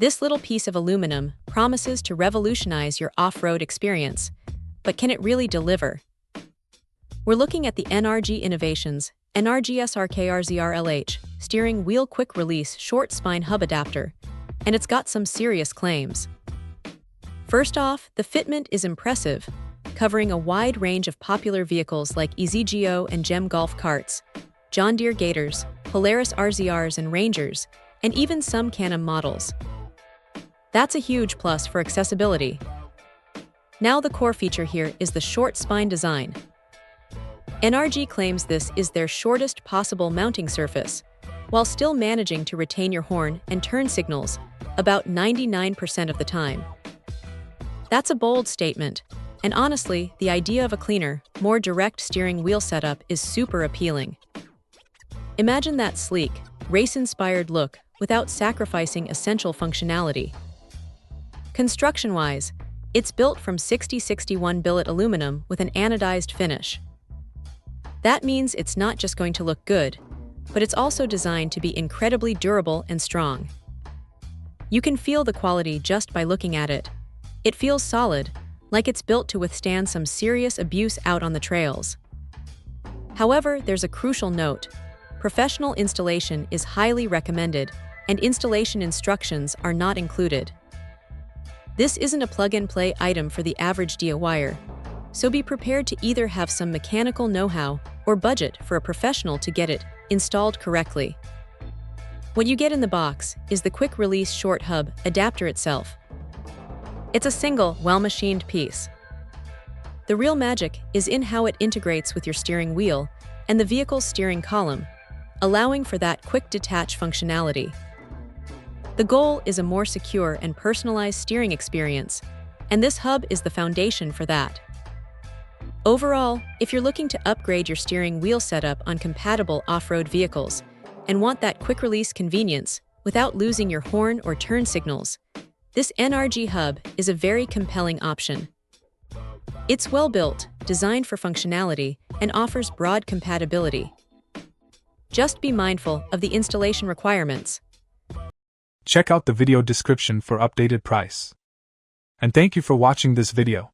This little piece of aluminum promises to revolutionize your off-road experience, but can it really deliver? We're looking at the NRG Innovations NRG-SRK-RZRLH steering wheel quick release short spine hub adapter, and it's got some serious claims. First off, the fitment is impressive, covering a wide range of popular vehicles like EZGO and GEM golf carts, John Deere Gators, Polaris RZRs and Rangers, and even some Can-Am models. That's a huge plus for accessibility. Now the core feature here is the short spine design. NRG claims this is their shortest possible mounting surface, while still managing to retain your horn and turn signals about 99% of the time. That's a bold statement, and honestly, the idea of a cleaner, more direct steering wheel setup is super appealing. Imagine that sleek, race-inspired look without sacrificing essential functionality. Construction-wise, it's built from 6061 billet aluminum with an anodized finish. That means it's not just going to look good, but it's also designed to be incredibly durable and strong. You can feel the quality just by looking at it. It feels solid, like it's built to withstand some serious abuse out on the trails. However, there's a crucial note. Professional installation is highly recommended, and installation instructions are not included. This isn't a plug-and-play item for the average DIYer, so be prepared to either have some mechanical know-how or budget for a professional to get it installed correctly. What you get in the box is the quick-release short hub adapter itself. It's a single, well-machined piece. The real magic is in how it integrates with your steering wheel and the vehicle's steering column, allowing for that quick detach functionality. The goal is a more secure and personalized steering experience, and this hub is the foundation for that. Overall, if you're looking to upgrade your steering wheel setup on compatible off-road vehicles and want that quick-release convenience without losing your horn or turn signals, this NRG hub is a very compelling option. It's well-built, designed for functionality, and offers broad compatibility. Just be mindful of the installation requirements. Check out the video description for updated price. And thank you for watching this video.